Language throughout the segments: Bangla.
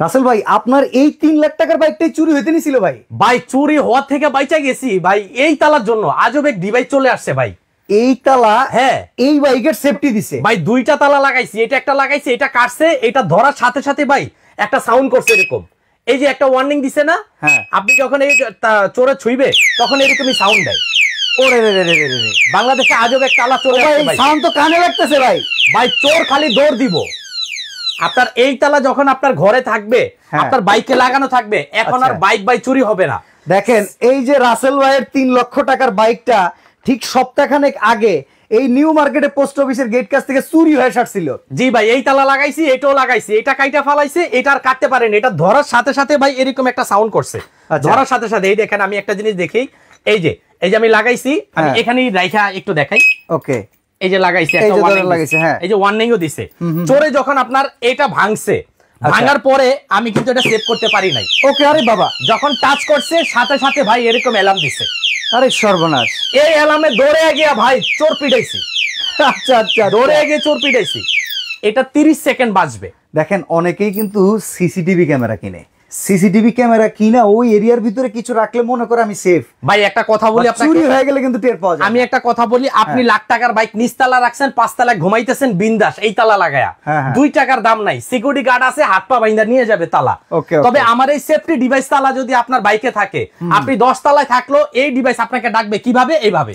রাসেল ভাই আপনার এই 3 লাখ টাকার বাইকটাই চুরি হইতে নিছিল ভাই? ভাই চুরি হওয়ার থেকে বাইচা গেছি ভাই, এই তালার জন্য আজব এক ডিভাইস চলে আসছে ভাই। এই তালা? হ্যাঁ, এই বাইকের সেফটি দিছে ভাই। 2টা তালা লাগাইছি, এটা একটা লাগাইছি, এটা কাটছে, এটা ধরার সাথে সাথে ভাই একটা সাউন্ড করছে এরকম। এই যে একটা ওয়ার্নিং দিছে না, হ্যাঁ, আপনি যখন এই চোরে ছুইবে তখন এরকমই সাউন্ড দেয়। ওরে রে রে রে রে, বাংলাদেশে আজব এক তালা চলে আসছে ভাই। সাউন্ড তো কানে লাগতেছে ভাই। ভাই চোর খালি দৌড় দিব। আপনার এই তালা যখন আপনার ঘরে থাকবে, আপনার বাইকে লাগানো থাকবে, এখন আর বাইক বাই চুরি হবে না। দেখেন এই যে রাসেল ভাইয়ের 3 লক্ষ টাকার বাইকটা ঠিক সপ্তাহখানেক আগে এই নিউ মার্কেটে পোস্ট অফিসের গেট কাছ থেকে চুরি হয়ে আসছিল। জি ভাই, এই তালা লাগাইছি, এটাও লাগাইছি, এটা কাইটা ফালাইছে, এটা আর কাটতে পারেন। এটা ধরার সাথে সাথে ভাই এরকম একটা সাউন্ড করছে। ধরার সাথে সাথে এই দেখেন, আমি একটা জিনিস দেখি, এই যে আমি লাগাইছি, আমি এখানেই রাইখা একটু দেখাই। ওকে, এই যে লাগাইছি, একটা ওয়ার্নিং লাগাইছে, হ্যাঁ, এই যে ওয়ার্নিংও দিছে। চোরে যখন আপনার এটা ভাঙছে, ভাঙার পরে আমি কিন্তু এটা সেভ করতে পারি নাই। ওকে, আরে বাবা, যখন টাচ করছে সাথে সাথে ভাই এরকম অ্যালার্ম দিছে। আরে সর্বনাশ! এই অ্যালার্মে দৌড়ে গিয়া ভাই চোর পিটাইছি। আচ্ছা আচ্ছা, দৌড়ে গিয়ে চোর পিটাইছি। এটা 30 সেকেন্ড বাঁচবে। দেখেন অনেকেই কিন্তু সিসিটিভি ক্যামেরা কিনে, সিসিটিভি ক্যামেরা কিনা ওই এরিয়ার ভিতরে কিছু রাখলে মনে করে আমি সেফ। ভাই একটা কথা বলি, আপনাকে চুরি হয়ে গেলে কিন্তু টের পাওয়া যায়। আমি একটা কথা বলি, আপনি লাখ টাকার বাইক নিচতলা রাখছেন, 5 তলায় ঘুমাইতেছেন বিন্দাস, এই তালা লাগায়া 2 টাকার দাম নাই, সিকিউরিটি গার্ড আছে, হাত পা বাইন্দা নিয়ে যাবে তালা। তবে আমার এই সেফটি ডিভাইস তালা যদি আপনার বাইকে থাকে, আপনি 10 তলায় থাকলো এই ডিভাইস আপনাকে ডাকবে কিভাবে? এইভাবে।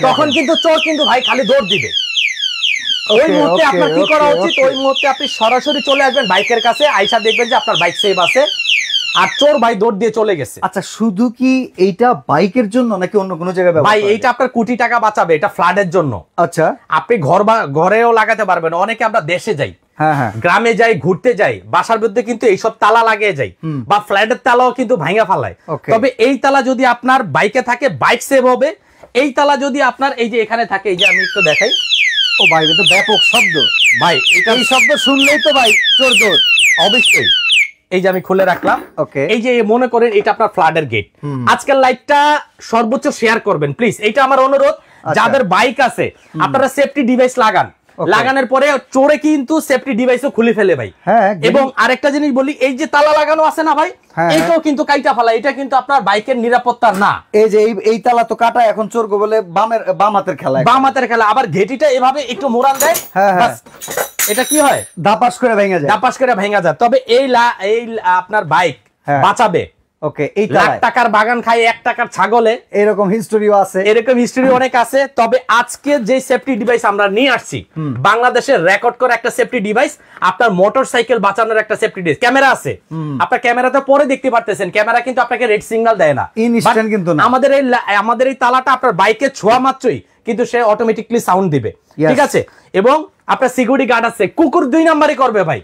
তখন কিন্তু চোর কিন্তু ভাই খালি দৌড় দিবে। ওই মুহূর্তে আপনার কি করা উচিত? ওই মুহূর্তে আপনি সরাসরি চলে আসবেন বাইকের কাছে, আইসা দেখবেন যে আপনার বাইক সেভ আছে, আর চোর ভাই দৌড় দিয়ে চলে গেছে। আচ্ছা, শুধু কি এইটা বাইকের জন্য নাকি অন্য কোনো জায়গায়? ভাই এইটা আপনার কোটি টাকা বাঁচাবে, এটা ফ্লাডের জন্য। আচ্ছা, আপনি ঘরেও লাগাতে পারবেন। অনেকে আমরা দেশে যাই, গ্রামে যাই, ঘুরতে যাই, বাসার মধ্যে কিন্তু এইসব তালা লাগিয়ে যাই, বা ফ্ল্যাটের তালাও কিন্তু ভাঙা ফালায়। তবে এই তালা যদি আপনার বাইকে থাকে, বাইক সেভ হবে। এই তালা যদি আপনার এই যে এখানে থাকে, এই যে আমি একটু দেখাই। ও ভাই, এটা তো ব্যাপক শব্দ ভাই। এই শব্দ শুনলেই তো ভাই চোর দৌড় অবশ্যই। এই যে আমি খুলে রাখলাম। ওকে, এই যে মনে করেন এটা আপনার ফ্লাডের গেট। আজকের লাইভটা সর্বোচ্চ শেয়ার করবেন প্লিজ, এটা আমার অনুরোধ। যাদের বাইক আছে আপনারা সেফটি ডিভাইস লাগান। লাগানোর পরে চোরে কিন্তু সেফটি ডিভাইসও খুলে ফেলে ভাই। এবং আরেকটা জিনিস বলি, এই যে তালা লাগানো আছে না ভাই, এটাও কিন্তু কাইটা ফেলা, এটা কিন্তু আপনার বাইকের নিরাপত্তা না। এই যে এই তালা তো কাটা, এখন চোর গো বলে বাম হাতের খেলা, বাম হাতের খেলা। আবার ঘেটিটা এভাবে একটু মোড়ান দেয়, এটা কি হয়? দাপাস করে ভেঙে যায়, দাপাস করে ভেঙে যায়। তবে এই আপনার বাইক বাঁচাবে। ওকে, এই লাখ টাকার বাগান খায় 1 টাকার ছাগলে, এরকম হিস্টোরিও আছে, এরকম হিস্টোরি অনেক আছে। তবে আজকে যে সেফটি ডিভাইস আমরা নিয়ে আসছি, বাংলাদেশের রেকর্ড করা একটা সেফটি ডিভাইস, আপনার মোটরসাইকেল বাঁচানোর একটা সেফটি ডিভাইস। ক্যামেরা আছে, আপনার ক্যামেরাতে পরে দেখতে পারতেছেন, ক্যামেরা কিন্তু আপনাকে রেড সিগন্যাল দেয় না, ইনস্ট্যান্ট কিন্তু না। আমাদের এই তালাটা আপনার বাইকে ছোঁয়া মাত্রই কিন্তু সে অটোমেটিকলি সাউন্ড দিবে, ঠিক আছে? এবং আপনার সিকিউরিটি গার্ড আছে, কুকুর 2 নাম্বারই করবে ভাই।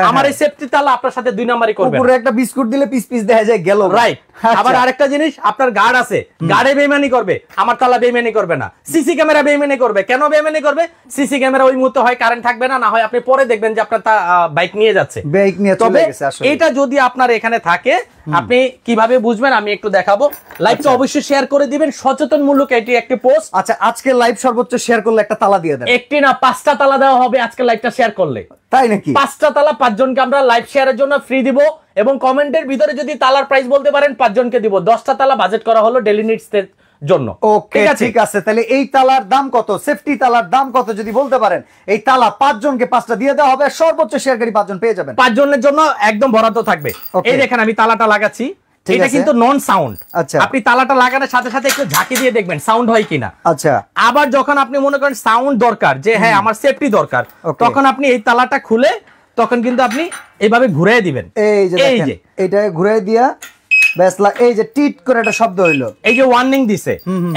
আমার এই সেফটি তালা আপনার সাথে 2 নাম্বারই করবে। কুকুরে একটা বিস্কুট দিলে পিস পিস দেখা যায় গেল, রাইট। আবার আরেকটা জিনিস, আপনার গার্ড আছে, গার্ডে বেইমানি করবে, আমার তালা বেইমানি করবে না। সিসি ক্যামেরা বেইমানি করবে। কেন বেইমানি করবে? সিসি ক্যামেরা ওই মুহূর্তে হয় কারেন্ট থাকবে না, না হয় আপনি পরে দেখবেন যে আপনার বাইক নিয়ে যাচ্ছে, বাইক নিয়ে চলে গেছে। আসলে এটা যদি আপনার এখানে থাকে, আপনি কিভাবে বুঝবেন আমি একটু দেখাবো। লাইভটা অবশ্যই শেয়ার করে দিবেন, সচেতনমূলক এটি একটি পোস্ট। আচ্ছা, আজকে লাইভ সর্বোচ্চ শেয়ার করলে একটা তালা দিয়ে দেন। একটি না 5টা তালা দেওয়া হবে আজকে লাইভটা শেয়ার করলে। তাই নাকি? 5টা তালা 5 জনকে আমরা লাইভ শেয়ারের জন্য ফ্রি দিব, এবং কমেন্টের ভিতরে যদি তালার প্রাইস বলতে পারেন 5 জনকে দিব। 10টা তালা বাজেট করা হলো ডেইলি নিডস এর জন্য। ওকে, ঠিক আছে। তাহলে এই তালার দাম কত, সেফটি তালার দাম কত যদি বলতে পারেন, এই তালা 5 জনকে 5টা দিয়ে দেওয়া হবে, সর্বোচ্চ শেয়ারকারী 5 জন পেয়ে যাবেন। 5 জনের জন্য একদম বরাদ্দ থাকবে। এই দেখেন আমি তালাটা লাগাচ্ছি, এটা কিন্তু নন সাউন্ড। আচ্ছা, আপনি তালাটা লাগানোর সাথে সাথে একটু ঝাঁকি দিয়ে দেখবেন সাউন্ড হয় কিনা। আচ্ছা, আবার যখন আপনি মনে করেন সাউন্ড দরকার, যে হ্যাঁ আমার সেফটি দরকার, তখন আপনি এই তালাটা খুলে তখন কিন্তু আপনি এইভাবে ঘুরিয়ে দিবেন। এই যে এটা ঘুরিয়ে দিয়া বেসলা, এই যে টিট করে একটা শব্দ হইলো, এই যে ওয়ার্নিং দিছে।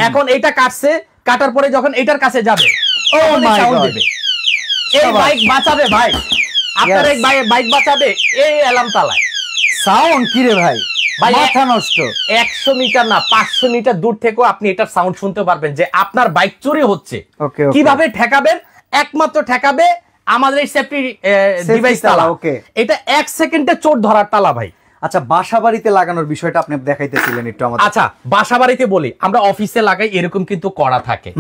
এখন এটা কাটছে, কাটার পরে যখন এটার কাছে যাবে, ও মাই গড, এই বাইক বাঁচাবে ভাই, আপনার এই বাইক বাঁচাবে এই অ্যালার্ম তালায়। সাউন্ড কি রে ভাই, মাথা নষ্ট। 100 মিটার না 500 মিটার দূর থেকেও আপনি এটার সাউন্ড শুনতে পারবেন যে আপনার বাইক চুরি হচ্ছে। কিভাবে ঠেকাবেন? একমাত্র ঠেকাবে আমাদের এই সেফটি ডিভাইস তালা। ওকে, এটা 1 সেকেন্ডে চোর ধরার তালা ভাই। আচ্ছা, বাসাবাড়িতে লাগানোর বিষয়টা আপনি দেখাইতেছিলেন একটু আমাদের। আচ্ছা, বাসাবাড়িতে বলি, আমরা অফিসে লাগাই এরকম কিন্তু করা থাকে,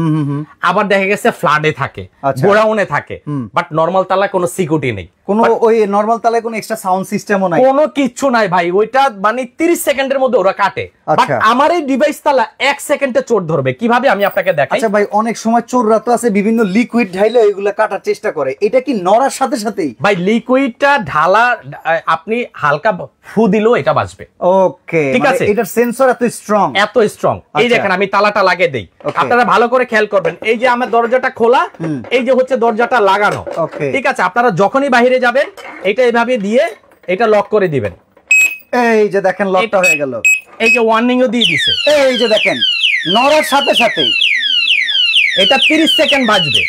আবার দেখা গেছে ফ্লাডে থাকে, গোডাউনে থাকে, বাট নরমাল তালা কোনো সিকিউরিটি নেই, কোনো ওই নরমাল তালায় কোনো এক্সট্রা সাউন্ড সিস্টেমও নাই, কোনো কিচ্ছু নাই ভাই, ওইটা মানে 30 সেকেন্ডের মধ্যে ওরা কাটে। বাট আমার এই ডিভাইস তালা 1 সেকেন্ডে চোর ধরবে কিভাবে আমি আপনাকে দেখাই। আচ্ছা ভাই, অনেক সময় চোররা তো আছে বিভিন্ন লিকুইড ঢাইলে ওইগুলা কাটার চেষ্টা করে, এটা কি নড়ার সাথে সাথেই? ভাই লিকুইডটা ঢালা আপনি হালকা ফু দিলেও এটা বাজবে। ওকে, ঠিক আছে, এটার সেন্সর এত স্ট্রং, এত স্ট্রং। এই দেখেন আমি তালাটা লাগিয়ে দেই, আপনারা ভালো করে খেয়াল করবেন। এই যে আমার দরজাটা খোলা, এই যে হচ্ছে দরজাটা লাগানো, ঠিক আছে। আপনারা যখনই বাইরে যাবেন এটা এইভাবে দিয়ে এটা লক করে দিবেন। এই যে দেখেন লকটা হয়ে গেল, এই যে ওয়ার্নিংও দিয়ে দিছে, এই যে দেখেন নড়ার সাথে সাথেই এটা 30 সেকেন্ড বাজবে।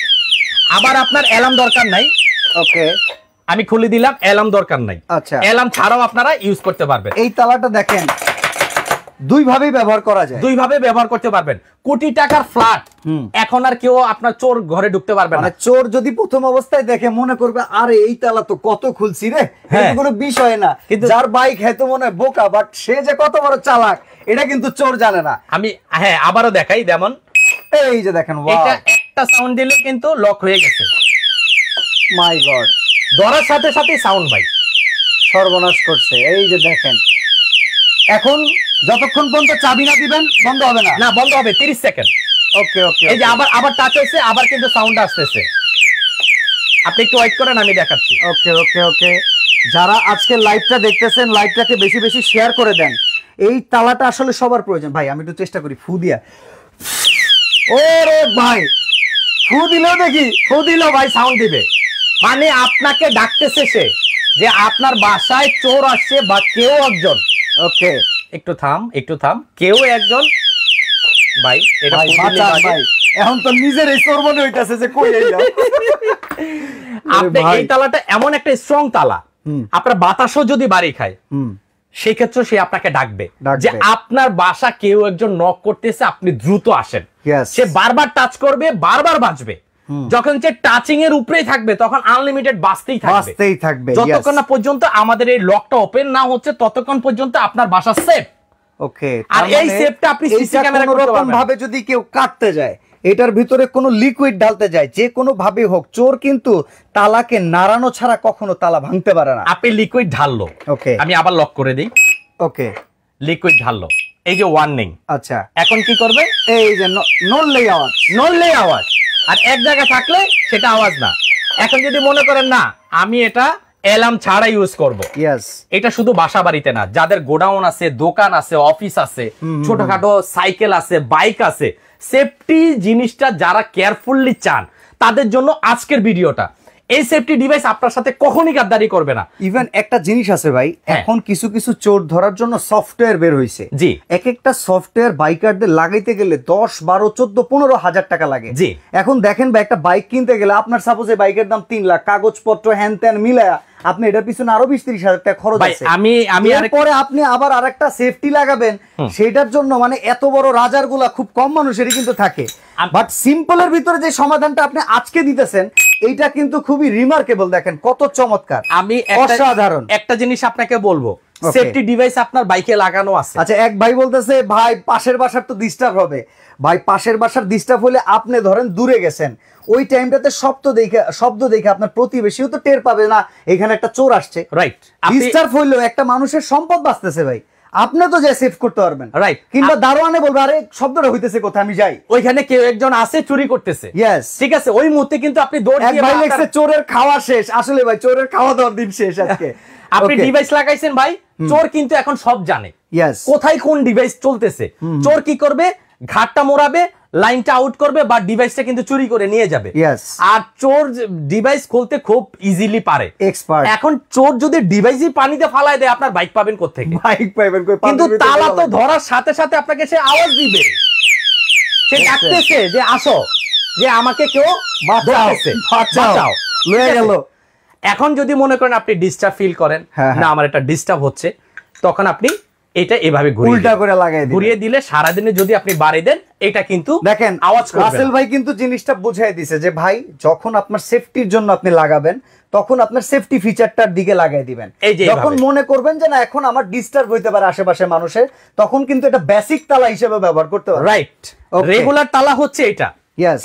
আবার আপনার অ্যালার্ম দরকার নাই। ওকে, আমি খুলে দিলাম, অ্যালার্ম দরকার নাই। আচ্ছা, অ্যালার্ম ছাড়াও আপনারা ইউজ করতে পারবেন। এই তালাটা দেখেন দুই ভাবেই ব্যবহার করা যায়, দুই ভাবে ব্যবহার করতে পারবেন। কোটি টাকার ফ্ল্যাট, এখন আর কেউ আপনার চোর ঘরে ঢুকতে পারবে না। চোর যদি প্রথম অবস্থায় দেখে মনে করবে আরে এই তালা তো কত খুলছি রে, কোনো বিষয় না। কিন্তু যার বাইক হয়তো মনে হয় বোকা, বাট সে যে কত বড় চালাক এটা কিন্তু চোর জানে না। আমি আবারও দেখাই, যেমন এই যে দেখেন, এটা একটা সাউন্ড দিলে কিন্তু লক হয়ে গেছে। মাই গড, ধরার সাথে সাথে সাউন্ড ভাই সর্বনাশ করছে। এই যে দেখেন, এখন যতক্ষণ পর্যন্ত চাবি না দিবেন বন্ধ হবে না। না, বন্ধ হবে 30 সেকেন্ড। ওকে ওকে, এই যে আবার টাচ হয়েছে, আবার কিন্তু সাউন্ড আসতেছে। আপনি একটু ওয়েট করেন, আমি দেখাচ্ছি। ওকে ওকে ওকে, যারা আজকে লাইভটা দেখতেছেন লাইভটাকে বেশি বেশি শেয়ার করে দেন। এই তালাটা আসলে সবার প্রয়োজন। ভাই আমি একটু চেষ্টা করি ফু দিয়া। ওরে ভাই, ফু দিলেও দেখি, ফু দিল ভাই সাউন্ড দিবে, মানে আপনাকে ডাকতেছে সে যে আপনার বাসায় চোর আসছে বা কেউ একজন। ওকে, একটু থাম, কেউ একজন। ভাই এটা ভাই এখন তো নিজের এই চোর মনে হইতাছে যে কই এই দাও। আপনি এই তালাটা এমন একটা স্ট্রং তালা, আপনার বাতাসও যদি বাড়ি খায় সেই ক্ষেত্রে সে আপনাকে ডাকবে যে আপনার বাসা কেউ একজন নক করতেছে, আপনি দ্রুত আসেন। সে বারবার টাচ করবে, বারবার বাজবে। যখন সে টাচিং এর উপরেই থাকবে তখন আনলিমিটেড বাজতেই থাকবে, যতক্ষণ না পর্যন্ত আমাদের এই লকটা ওপেন না হচ্ছে ততক্ষণ পর্যন্ত আপনার বাসা সেফ। ওকে, আর এই সেফটা আপনি সিসি ক্যামেরা করতে পারবেন। ভাবে যদি কেউ কাটতে যায়, এটার ভিতরে কোনো লিকুইড ঢালতে যায়, যে কোনো ভাবে হোক, চোর কিন্তু তালাকে নাড়ানো ছাড়া কখনো তালা ভাঙতে পারে না। আপনি লিকুইড ঢাললো, ওকে, আমি আবার লক করে দিই। ওকে, লিকুইড ঢাললো, এই যে ওয়ার্নিং। আচ্ছা, এখন কি করবে? এই যে নড়লেই আওয়াজ, আর এক জায়গায় থাকলে সেটা আওয়াজ না। এখন যদি মনে করেন না আমি এটা অ্যালার্ম ছাড়া ইউজ করব, এটা শুধু বাসা বাড়িতে না, যাদের গোডাউন আছে, দোকান আছে, অফিস আছে, ছোটখাটো সাইকেল আছে, বাইক আছে, সেফটি জিনিসটা যারা কেয়ারফুললি চান তাদের জন্য আজকের ভিডিওটা। এই সেফটি ডিভাইস আপনার সাথে কখনই গাদ্দারি করবে না। ইভেন একটা জিনিস আছে ভাই, এখন কিছু কিছু চোর ধরার জন্য সফটওয়্যার বের হইছে। জি, এক একটা সফটওয়্যার বাইকারদের লাগাইতে গেলে 10, 12, 14, 15 হাজার টাকা লাগে। জি, এখন দেখেন ভাই, একটা বাইক কিনতে গেলে আপনার সাপোজ বাইকের দাম 3 লাখ, কাগজপত্র হ্যান ত্যান মিলায়া আপনি এটার পিছনে আরো 20-30 হাজার টাকা খরচ আছে। আমি এরপরে আপনি আবার আরেকটা সেফটি লাগাবেন, সেটার জন্য মানে এত বড় রাজার গুলা খুব কম মানুষেরই কিন্তু থাকে। বাট সিম্পলের ভিতরে যে সমাধানটা আপনি আজকে দিতেছেন এইটা কিন্তু খুবই রিমার্কেবল। দেখেন কত চমৎকার, আমি অসাধারণ। একটা জিনিস আপনাকে বলবো, সেফটি ডিভাইস আপনার বাইকে লাগানো আছে। আচ্ছা, এক ভাই বলতেছে ভাই পাশের বাসার তো ডিস্টার্ব হবে। ভাই পাশের বাসার ডিস্টার্ব হলে আপনি ধরেন দূরে গেছেন, ওই টাইমটাতে শব্দ দেখে আপনার প্রতিবেশীও তো টের পাবে না এখানে একটা চোর আসছে। রাইট, ডিস্টার্ব হইলেও একটা মানুষের সম্পদ বাঁচতেছে ভাই, আপনি তো যে সেভ করতে পারবেন। রাইট, কিংবা দারোয়ানে বলবে আরে শব্দটা হইতেছে কোথায়, আমি যাই, ওইখানে কেউ একজন আছে চুরি করতেছে। ইয়েস, ঠিক আছে, ওই মুহূর্তে কিন্তু আপনি দৌড় দিয়ে ভাই লেখছে চোরের খাওয়া শেষ। আসলে ভাই চোরের খাওয়া দাওয়ার দিন শেষ আজকে। আপনি ডিভাইস লাগাইছেন ভাই, চোর কিন্তু এখন সব জানে কোথায় কোন ডিভাইস চলতেছে। চোর কি করবে, ঘাটটা মোড়াবে, লাইনটা আউট করবে বা ডিভাইসটা কিন্তু চুরি করে নিয়ে যাবে। আর চোর ডিভাইস খুলতে খুব ইজিলি পারে, এক্সপার্ট। এখন চোর যদি ডিভাইসই পানিতে ফালায় দেয় আপনার বাইক পাবেন কোত্থেকে? বাইক পাবেন কই? কিন্তু তালা তো ধরার সাথে সাথে আপনাকে সে আওয়াজ দিবে, সে ডাকতেছে যে আসো, যে আমাকে কেউ বাঁচাও, লয়ে গেল। এখন যদি মনে করেন আপনি ডিস্টার্ব ফিল করেন, না আমার এটা ডিস্টার্ব হচ্ছে, তখন আপনি এটা এভাবে উল্টা করে ঘুরিয়ে দিলে সারাদিনে যদি আপনি বাড়ি দেন এটা কিন্তু দেখেন আওয়াজ করবে। রাসেল ভাই কিন্তু জিনিসটা বুঝাই দিছে যে ভাই যখন আপনার সেফটির জন্য আপনি লাগাবেন তখন আপনার সেফটি ফিচারটার দিকে লাগাই দিবেন। যখন মনে করবেন যে না এখন আমার ডিস্টার্ব হইতে পারে আশেপাশে মানুষের, তখন কিন্তু এটা বেসিক তালা হিসেবে ব্যবহার করতে পারবেন। রাইট, রেগুলার তালা হচ্ছে এটা,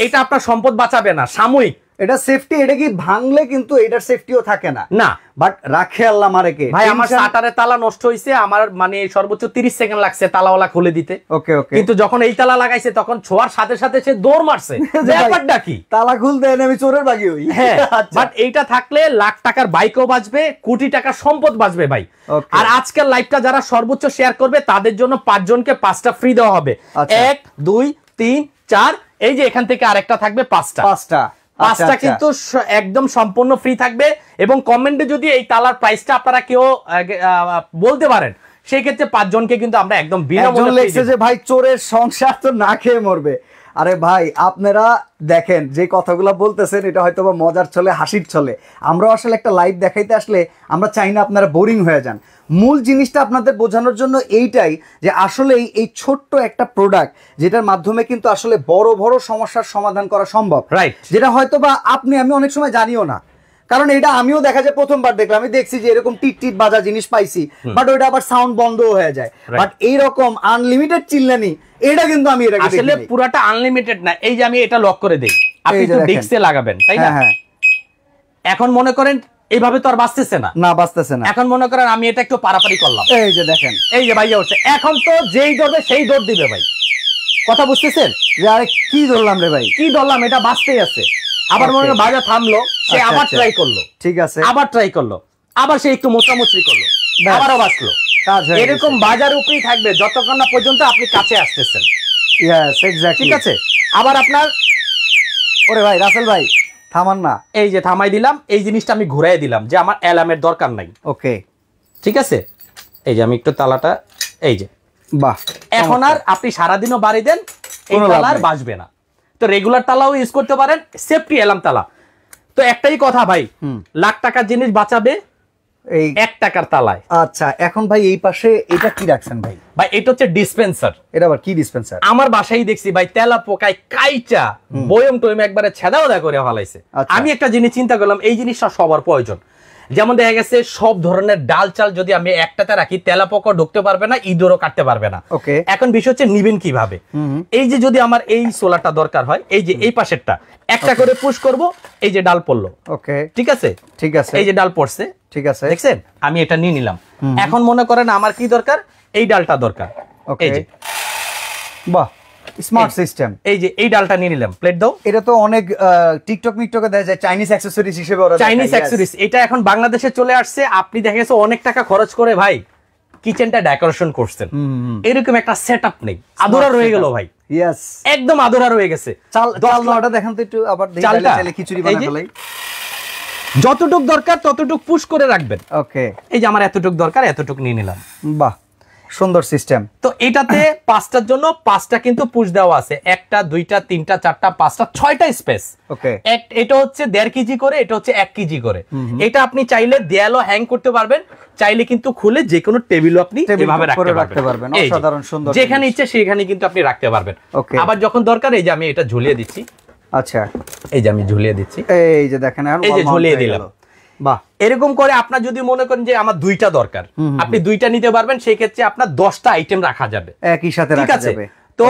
এটা আপনার সম্পদ বাঁচাবে না, সাময়িক এটা সেফটি, এটা কি ভাঙলে কিন্তু এটার সেফটিও থাকে না, না বাট রাখে আল্লাহ মারেকে। ভাই আমার শাটারের তালা নষ্ট হইছে, আমার মানে সর্বোচ্চ 30 সেকেন্ড লাগছে তালাওয়ালা খুলে দিতে। ওকে ওকে। কিন্তু যখন এই তালা লাগাইছে তখন ছোঁয়ার সাথে সাথে সে দৌড় মারছে। ব্যাপারটা কি? তালা খুলতে এনে আমি চোরের বাগি হই। হ্যাঁ, বাট এইটা থাকলে লাখ টাকার বাইকও বাঁচবে, কোটি টাকার সম্পদ বাঁচবে ভাই। আর আজকের লাইভটা যারা সর্বোচ্চ শেয়ার করবে তাদের জন্য 5 জনকে 5টা ফ্রি দেওয়া হবে। 1 2 3 4, এই যে এখান থেকে আরেকটা থাকবে 5টা কিন্তু একদম সম্পূর্ণ ফ্রি থাকবে। এবং কমেন্টে যদি এই তালার প্রাইসটা আপনারা কেউ বলতে পারেন, সেই ক্ষেত্রে 5 জনকে কিন্তু আমরা একদম বিনামূল্যে লিখছে যে ভাই চোরের সংসার তো না খেয়ে মরবে। আরে ভাই আপনারা দেখেন যে কথাগুলো বলতেছেন এটা হয়তো বা মজার চলে, হাসির চলে, আমরা আসলে একটা লাইভ দেখাইতে আসলে আমরা চাই না আপনারা বোরিং হয়ে যান। মূল জিনিসটা আপনাদের বোঝানোর জন্য এইটাই যে আসলে এই ছোট্ট একটা প্রোডাক্ট যেটার মাধ্যমে কিন্তু আসলে বড় বড় সমস্যার সমাধান করা সম্ভব, রাইট? যেটা হয়তো বা আমি অনেক সময় জানিও না, কারণ এটা আমিও দেখা যায় প্রথমবার দেখলাম, আমি দেখছি যে এরকম টিট টিট বাজা জিনিস পাইছি, বাট ওইটা আবার সাউন্ড বন্ধ হয়ে যায়। বাট এইরকম আনলিমিটেড চিল্লানি এটা কিন্তু আমি এটা আসলে পুরাটা আনলিমিটেড না। এই যে আমি এটা লক করে দেই, আপনি তো ডিস্কে লাগাবেন, তাই না? হ্যাঁ। এখন মনে করেন এইভাবে তো আর বাঁচতেছে না, বাঁচতেছে না। এখন মনে করেন আমি এটা একটু পারাপারি করলাম, এই যে দেখেন, এই যে ভাইয়া উঠছে, এখন তো যেই ধরবে সেই দৌড় দিবে ভাই। কথা বুঝতেছেন? যে আরে কি ধরলাম রে ভাই, কি ধরলাম, এটা বাঁচতেই আছে। আবার মনে করেন বাজা থামলো, সে আবার ট্রাই করলো, ঠিক আছে, আবার ট্রাই করলো, আবার সে একটু মোচামুচি করলো, আবারও বাঁচলো। এরকম বাজার উপরেই থাকবে যতক্ষণ না পর্যন্ত আপনি কাছে আসতেছেন। ইয়েস এক্স্যাক্টলি, ঠিক আছে। আবার আপনার, ওরে ভাই রাসেল ভাই থামান না, এই যে থামাই দিলাম, এই জিনিসটা আমি ঘুরাই দিলাম যে আমার অ্যালার্মের দরকার নাই। ওকে, ঠিক আছে। এই যে আমি একটু তালাটা, এই যে, বাহ, এখন আর আপনি সারাদিনও বাড়ি দেন এই তালা আর বাজবে না। তো রেগুলার তালাও ইউজ করতে পারেন, সেফটি এলাম তালা। তো একটাই কথা ভাই, লাখ টাকার জিনিস বাঁচাবে এই 1 টাকার তালায়। আচ্ছা, এখন ভাই এই পাশে এটা কি রাখছেন ভাই? ভাই এটা হচ্ছে ডিসপেন্সার। এটা আবার কি ডিসপেন্সার? আমার বাসায় দেখছি ভাই তেলা পোকায় কাইচা বয়ম টয়ম একবারে ছেদাওদা করে ফলাইছে। আমি একটা জিনিস চিন্তা করলাম, এই জিনিসটা সবার প্রয়োজন। যেমন দেখা গেছে সব ধরনের ডাল চাল যদি আমি একটাতে রাখি, তেলা পোকা ঢুকতে পারবে না, ইঁদুরও কাটতে পারবে না। এখন বিষয় হচ্ছে নিবেন কিভাবে। এই যে যদি আমার এই সোলারটা দরকার হয়, এই যে এই পাশেরটা একটা করে পুশ করব, এই যে ডাল পড়লো, ওকে, ঠিক আছে, ঠিক আছে, এই যে ডাল পড়ছে, ঠিক আছে, দেখছেন, আমি এটা নিয়ে নিলাম। এখন মনে করেন আমার কি দরকার, এই ডালটা দরকার, এই যে, বাহ, স্মার্ট সিস্টেম। এই যে এই ডালটা নিয়ে নিলাম, প্লেট দাও। এটা তো অনেক টিকটক মিকটকে দেখা যায় চাইনিজ অ্যাকসেসরিজ হিসেবে, চাইনিজ অ্যাকসেসরিজ। এটা এখন বাংলাদেশে চলে আসছে। আপনি দেখা গেছে অনেক টাকা খরচ করে ভাই কিচেনটা ডেকোরেশন করছেন, এরকম একটা সেটআপ নেই, আদরা রয়ে গেল ভাই। ইয়েস, একদম আদরা রয়ে গেছে। চাল নটা দেখেন তো একটু, আবার চালটা খিচুড়ি বানাতে ফেলাই, যতটুক দরকার ততটুক পুশ করে রাখবেন। ওকে, এই যে আমার এতটুক দরকার, এতটুক নিয়ে নিলাম। বাহ, সুন্দর সিস্টেম। তো এটাতে 5টার জন্য 5টা কিন্তু পুশ দেওয়া আছে, 1টা 2টা 3টা 4টা 5টা 6টা স্পেস। ওকে, এটা হচ্ছে 1.5 কেজি করে, এটা হচ্ছে 1 কেজি করে। এটা আপনি চাইলে দেয়ালও হ্যাং করতে পারবেন, চাইলে কিন্তু খুলে যে কোনো টেবিলও আপনি এভাবে রাখতে পারবেন। অসাধারণ সুন্দর, যেখানে ইচ্ছে সেখানে কিন্তু আপনি রাখতে পারবেন। আবার যখন দরকার, এই যে আমি এটা ঝুলিয়ে দিচ্ছি। আচ্ছা, এই যে আমি ঝুলিয়ে দিচ্ছি, এই যে দেখেন, এই যে ঝুলিয়ে দিলাম। বাহ, এরকম করে আপনার যদি মনে করেন যে আমার 2টা দরকার, আপনি 2টা নিতে পারবেন, সেই ক্ষেত্রে আপনার 10টা আইটেম রাখা যাবে একই সাথে, রাখা যাবে। তো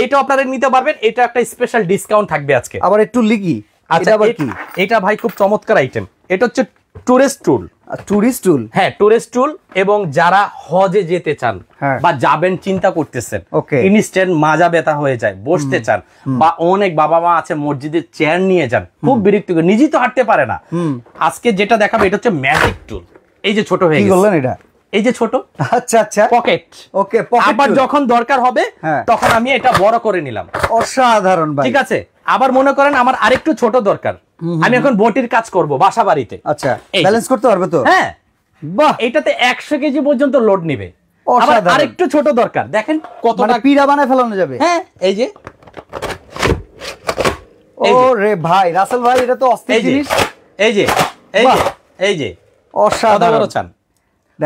এটা আপনারা নিতে পারবেন, এটা একটা স্পেশাল ডিসকাউন্ট থাকবে আজকে। আবার একটু লিখি, আচ্ছা আবার কি, এটা ভাই খুব চমৎকার আইটেম। এটা হচ্ছে টুরিস্ট টুল। টুরিস্ট টুল, হ্যাঁ, টুরিস্ট টুল। এবং যারা হজে যেতে চান বা যাবেন চিন্তা করতেছেন, ইনস্ট্যান্ট মাজা ব্যথা হয়ে যায়, বসতে চান, বা অনেক বাবা মা আছে মসজিদে চেয়ার নিয়ে যান, খুব বিরক্ত, নিজেই তো হাঁটতে পারে না। আজকে যেটা দেখাবো এটা হচ্ছে ম্যাজিক টুল। এই যে ছোট হয়ে গেছে, এটা এই যে ছোট, আচ্ছা আচ্ছা, পকেট। ওকে, আবার যখন দরকার হবে তখন আমি এটা বড় করে নিলাম। অসাধারণ ভাই, ঠিক আছে। আবার মনে করেন আমার আরেকটু ছোট দরকার, আমি এখন বটির কাজ করব বাসা বাড়িতে। আচ্ছা, ব্যালেন্স করতে পারবে তো? হ্যাঁ, বাহ, এটাতে 100 কেজি পর্যন্ত লোড নেবে। আবার আরেকটু ছোট দরকার, দেখেন কতটা পিড়া বানায় ফেলানো যাবে। হ্যাঁ, এই যে, ওরে ভাই রাসেল ভাই, এটা তো অস্থির জিনিস। এই যে, এই যে, এই যে, অসাধারণ।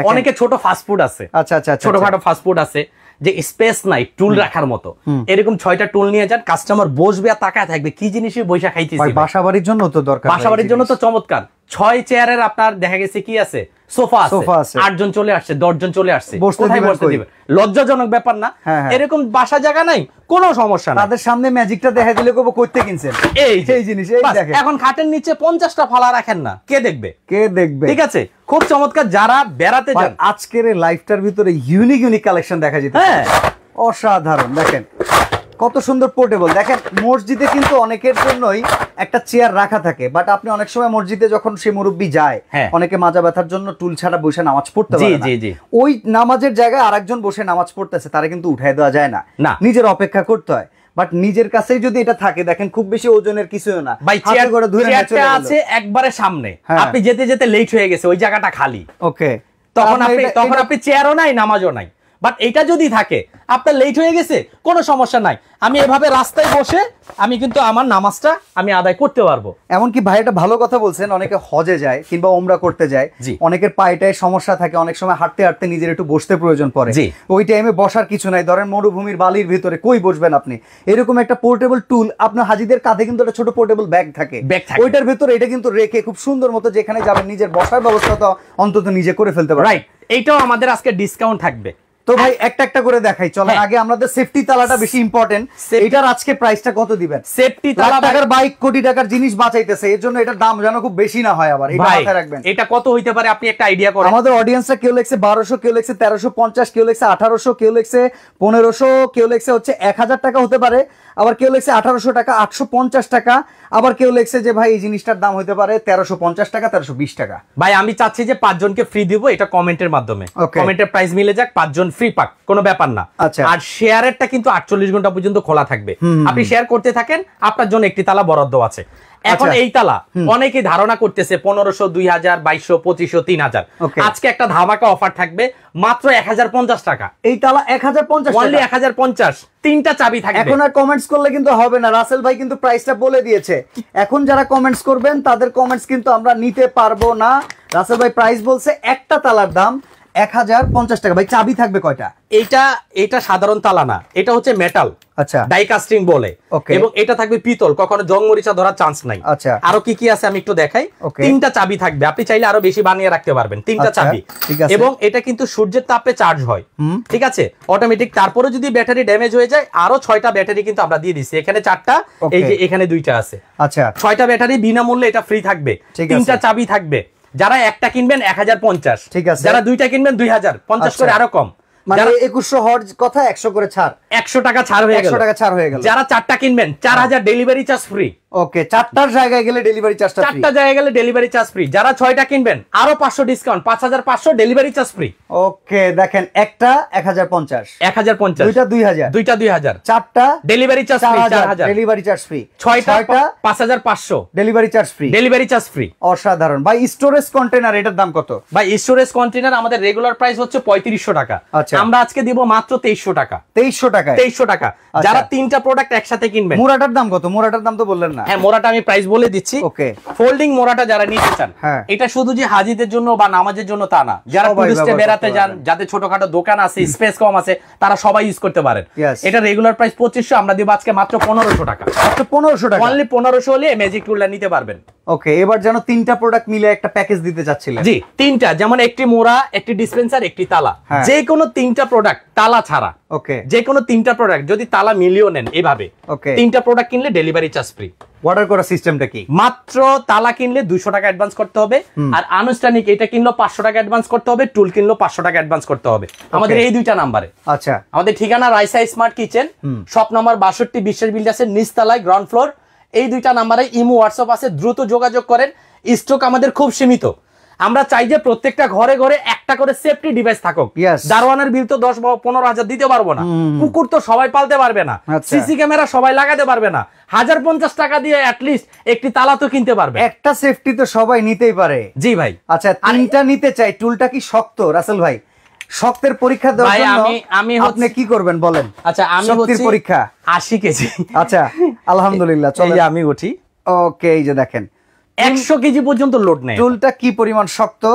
অনেকে ছোট ফাস্ট ফুড আছে, আচ্ছা আচ্ছা, ছোটখাটো ফাস্ট ফুড আছে যে স্পেস নাই টুল রাখার মতো, এরকম 6টা টুল নিয়ে যান, কাস্টমার বসবে আর তাকায় থাকবে কি জিনিসই বৈশা খাইতেছি। বাসাবাড়ির জন্য তো দরকার, বাসাবাড়ির জন্য তো চমৎকার। 6 চেয়ারের আপনার দেখা গেছে কি আছে, সোফা আছে, 8 জন চলে আসছে, 10 জন চলে আসছে, কোথায় বসতে দিবেন? লজ্জাজনক ব্যাপার না? এরকম বাসা জায়গা নাই, কোনো সমস্যা না, তাদের সামনে ম্যাজিকটা দেখা দিলে কইবো কইতে কিনছেন এই জিনিস। এই দেখেন এখন খাটের নিচে 50টা ফালা রাখেন না, কে দেখবে? ঠিক আছে, খুব চমৎকার। যারা বেড়াতে যান, আজকের এই লাইফটার ভিতরে ইউনিক কালেকশন দেখা যেতে, অসাধারণ। দেখেন কত সুন্দর পোর্টেবল। দেখেন মসজিদে কিন্তু অনেকের জন্যই একটা চেয়ার রাখা থাকে, বাট আপনি অনেক সময় মসজিদে যখন সে মুরব্বি যায়, অনেকে মাজা ব্যথার জন্য টুল ছাড়া বসে নামাজ পড়তে পারে না, ওই নামাজের জায়গায় আরেকজন বসে নামাজ পড়তেছে, তারা কিন্তু উঠায় দেওয়া যায় না, নিজের অপেক্ষা করতে হয়। বাট নিজের কাছেই যদি এটা থাকে, দেখেন খুব বেশি ওজনের কিছুই না ভাই, চেয়ারটা আছে একবারে সামনে, আপনি যেতে যেতে লেট হয়ে গেছে, ওই জায়গাটা খালি, ওকে, তখন আপনি চেয়ারও নাই, নামাজও নাই। বাট এটা যদি থাকে, আপনার লেট হয়ে গেছে, কোনো সমস্যা নাই, আমি এভাবে রাস্তায় বসে আমি কিন্তু আমার নামাজটা আমি আদায় করতে পারবো। এমনকি ভাই এটা ভালো কথা বলছেন, অনেকে হজে যায় কিংবা ওমরা করতে যায়, অনেকের পায়েটায় সমস্যা থাকে, অনেক সময় হাঁটতে হাঁটতে নিজের একটু বসতে প্রয়োজন পড়ে, ওই টাইমে বসার কিছু নাই, ধরেন মরুভূমির বালির ভিতরে কই বসবেন আপনি, এরকম একটা পোর্টেবল টুল আপনার হাজিদের কাঁধে কিন্তু একটা ছোট পোর্টেবল ব্যাগ থাকে, ওইটার ভিতরে এটা কিন্তু রেখে খুব সুন্দর মতো যেখানে যাবেন নিজের বসার ব্যবস্থা তো অন্তত নিজে করে ফেলতে পারেন। রাইট, এইটাও আমাদের আজকে ডিসকাউন্ট থাকবে। তো ভাই একটা একটা করে দেখাই, চলেন। আগে আমাদের সেফটি তালাটা বেশি ইম্পর্টেন্ট, এটার আজকে প্রাইসটা কত দিবেন? সেফটি তালা টাকার বাইক, কোটি টাকার জিনিস বাঁচাইতেছে, এর জন্য এটার দাম যেন খুব বেশি না হয়, আবার এটা মাথায় রাখবেন। এটা কত হইতে পারে আপনি একটা আইডিয়া করেন। আমাদের অডিয়েন্সরা কেউ লেখছে 1200, কেউ লেখছে 1350, কেউ লেখছে 1800, কেউ লেখছে 1500, কেউ লেখছে হচ্ছে 1000 টাকা হতে পারে, আবার কেউ লেখছে 1800 টাকা, 850 টাকা, আবার কেউ লেখছে যে ভাই এই জিনিসটার দাম হতে পারে 1350 টাকা, 1320 টাকা। ভাই আমি চাচ্ছি যে 5 জনকে ফ্রি দিব, এটা কমেন্টের মাধ্যমে, কমেন্টের প্রাইস মিলে যাক, 5 জন ফ্রি পাক, কোনো ব্যাপার না। আর শেয়ারেরটা কিন্তু 48 ঘন্টা পর্যন্ত খোলা থাকবে, আপনি শেয়ার করতে থাকেন, আপনার জন্য একটি তালা বরাদ্দ আছে। এখন এই তালা অনেকে ধারণা করতেছে 1500, 2000, 2200, 2500, 3000। আজকে একটা ধামাকা অফার থাকবে মাত্র 1050 টাকা। এই তালা 1050, অনলি 1050, 3টা চাবি থাকবে। এখন আর কমেন্টস করলে কিন্তু হবে না, রাসেল ভাই কিন্তু প্রাইসটা বলে দিয়েছে, এখন যারা কমেন্টস করবেন তাদের কমেন্টস কিন্তু আমরা নিতে পারবো না। রাসেল ভাই প্রাইস বলছে একটা তালার দাম 1050 টাকা। ভাই চাবি থাকবে কয়টা? এটা সাধারণ তালা না, এটা হচ্ছে মেটাল, আচ্ছা, ডাই কাস্টিং বলে, এবং এটা থাকবে পিতল, কখনো জং মরিচা ধরার চান্স নাই। আচ্ছা, আরো কি কি আছে আমি একটু দেখাই। 3টা চাবি থাকবে, আপনি চাইলে আরো বেশি বানিয়ে রাখতে পারবেন, 3টা চাবি, এবং এটা কিন্তু সূর্যের তাপে চার্জ হয়, ঠিক আছে, অটোমেটিক। তারপরে যদি ব্যাটারি ড্যামেজ হয়ে যায়, আরো 6টা ব্যাটারি কিন্তু আমরা দিয়ে দিচ্ছি, এখানে 4টা, এই যে এখানে 2টা আছে, আচ্ছা, 6টা ব্যাটারি বিনামূল্যে এটা ফ্রি থাকবে, 3টা চাবি থাকবে। যারা একটা কিনবেন 1050, ঠিক আছে, যারা 2টা কিনবেন 2050 করে আরো কম, মানে 2100 হর্জ কথা 100 করে ছাড়, 100 টাকা ছাড় হয়ে গেল, 100 টাকা ছাড় হয়ে গেল। যারা 4টা কিনবেন 4000 ডেলিভারি চার্জ ফ্রি। ওকে, 4টার জায়গায় গেলে ডেলিভারি চার্জটা ফ্রি, 4টা জায়গায় গেলে ডেলিভারি চার্জ ফ্রি। যারা 6টা কিনবেন আরো 500 discount, 5500 delivery charge free. Okay, দেখেন একটা 1050, 1050, দুইটা 2000, দুইটা 2000, 4টা delivery charge free, 4000 delivery charge free, 6টা 5500 delivery charge free, delivery charge free. অসাধারণ। ভাই স্টোরেজ কন্টেনার এটার দাম কত? ভাই স্টোরেজ কন্টেনার আমাদের রেগুলার প্রাইস হচ্ছে 3500 টাকা, আমরা আজকে দিব মাত্র 2300 টাকা। 2300 টাকা, 2300 টাকা। যারা 3টা প্রোডাক্ট একসাথে কিনবেন। মোরাটার দাম কত? মোরাটার দাম তো বললেন না। হ্যাঁ, মোরাটা আমি প্রাইস বলে দিচ্ছি। ওকে, ফোল্ডিং মোরাটা যারা নিতে চান, এটা শুধু যে হাজিদের জন্য বা নামাজের জন্য তা না, যারা টুরিস্টে বেড়াতে যান, যাদের ছোটখাটো দোকান আছে, স্পেস কম আছে, তারা সবাই ইউজ করতে পারেন। এটা রেগুলার প্রাইস 2500, আমরা দিব আজকে মাত্র 1500 টাকা। মাত্র 1500 টাকা, অনলি 1500 হলে ম্যাজিক টুলটা নিতে পারবেন। ওকে, এবার যেন 3টা প্রোডাক্ট মিলে একটা প্যাকেজ দিতে যাচ্ছিলেন। জি, 3টা, যেমন একটি মোড়া, একটি ডিসপেন্সার, একটি তালা, যে কোনো 3টা প্রোডাক্ট তালা ছাড়া। ওকে, যে কোনো 3টা প্রোডাক্ট যদি তালা মিলিও নেন এভাবে, ওকে, 3টা প্রোডাক্ট কিনলে ডেলিভারি চার্জ ফ্রি। অর্ডার করার সিস্টেমটা কি? মাত্র তালা কিনলে 200 টাকা অ্যাডভান্স করতে হবে, আর আনুষ্ঠানিক এটা কিনলো 500 টাকা অ্যাডভান্স করতে হবে, টুল কিনলো 500 টাকা অ্যাডভান্স করতে হবে। আমাদের এই 2টা নাম্বারে। আচ্ছা, আমাদের ঠিকানা Raisa smart kitchen, shop number 62, বিশ্বাস বিল্ডার্সের নিচতলায়, গ্রাউন্ড ফ্লোর। এই 2টা নাম্বারে ইমো, হোয়াটসঅ্যাপ আছে, দ্রুত যোগাযোগ করেন। স্টক আমাদের খুব সীমিত, আমরা চাই যে প্রত্যেকটা ঘরে ঘরে একটা করে সেফটি ডিভাইস থাকুক। দারোয়ানের বিল তো 10-15 দিতে পারবো না, কুকুর তো সবাই পালতে পারবে না, সিসি ক্যামেরা সবাই লাগাতে পারবে না, 1050 টাকা দিয়ে অ্যাটলিস্ট একটি তালা তো কিনতে পারবে। একটা সেফটি তো সবাই নিতেই পারে। জি ভাই। আচ্ছা, 3টা নিতে চাই, টুলটা কি শক্ত রাসেল ভাই? শক্তের পরীক্ষা দেওয়ার জন্য আমি আপনি কি করবেন বলেন? আচ্ছা, আমি শক্তির পরীক্ষা 80 কেজি। আচ্ছা, আলহামদুলিল্লাহ, চলো আমি উঠি। ওকে, এই যে দেখেন 100 কেজি পর্যন্ত লোড নেয়। টুলটা কি পরিমাণ শক্ত,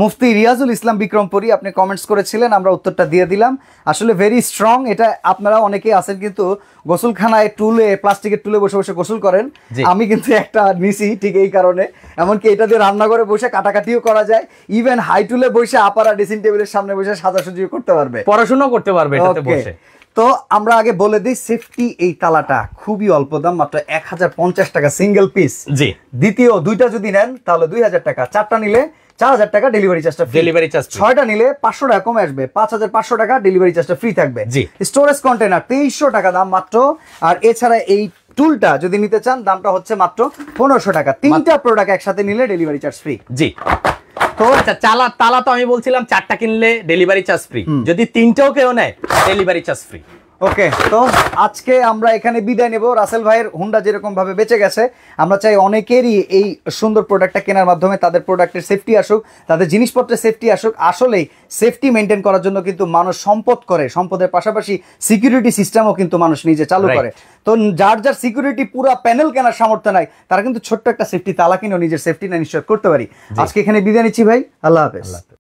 মুফতি রিয়াজুল ইসলাম বিক্রমপুরী, আপনি কমেন্টস করেছিলেন, আমরা উত্তরটা দিয়ে দিলাম। আসলে ভেরি স্ট্রং এটা। আপনারা অনেকেই আছেন কিন্তু গোসলখানায় টুলে, প্লাস্টিকের টুলে বসে বসে গোসল করেন, আমি কিন্তু একটা নিছি ঠিক এই কারণে। এমনকি এটা দিয়ে রান্না করে বসে কাটাকাটিও করা যায়, ইভেন হাই টুলে বসে আপারা ড্রেসিং টেবিলের সামনে বসে সাজাসুজিও করতে পারবে, পড়াশোনা করতে পারবে এটাতে বসে। তো আমরা আগে বলে দিই সেফটি এই তালাটা খুবই অল্প দাম, মাত্র 1050 টাকা সিঙ্গেল পিস। জি। দ্বিতীয় দুইটা যদি নেন তাহলে 2000 টাকা, চারটা নিলে 4000 টাকা ডেলিভারি চার্জটা ফ্রি। ডেলিভারি চার্জ 6টা নিলে 500 টাকা কমে আসবে, 5500 টাকা ডেলিভারি চার্জটা ফ্রি থাকবে। জি। স্টোরেজ কন্টেনার 2300 টাকা দাম মাত্র। আর এছাড়া এই টুলটা যদি নিতে চান দামটা হচ্ছে মাত্র 1500 টাকা। তিনটা প্রোডাক্ট একসাথে নিলে ডেলিভারি চার্জ ফ্রি। জি। তো আচ্ছা, তালা তো আমি বলছিলাম 4টা কিনলে ডেলিভারি চার্জ ফ্রি, যদি 3টাও কেউ নেয় ডেলিভারি চার্জ ফ্রি। ওকে, তো আজকে আমরা এখানে বিদায় নেব। রাসেল ভাইয়ের হুন্ডা যেরকম ভাবে বেঁচে গেছে, আমরা চাই অনেকেরই এই সুন্দর প্রোডাক্টটা কেনার মাধ্যমে তাদের প্রোডাক্টের সেফটি আসুক, তাদের জিনিসপত্রের সেফটি আসুক। আসলেই সেফটি মেনটেন করার জন্য কিন্তু মানুষ সম্পদ করে, সম্পদের পাশাপাশি সিকিউরিটি সিস্টেমও কিন্তু মানুষ নিজে চালু করে। তো যার যার সিকিউরিটি পুরো প্যানেল কেনার সামর্থ্য নাই, তারা কিন্তু ছোট্ট একটা সেফটি তালা কিনেও নিজের সেফটি নিশ্চিত করতে পারি। আজকে এখানে বিদায় নিচ্ছি ভাই, আল্লাহ হাফেজ।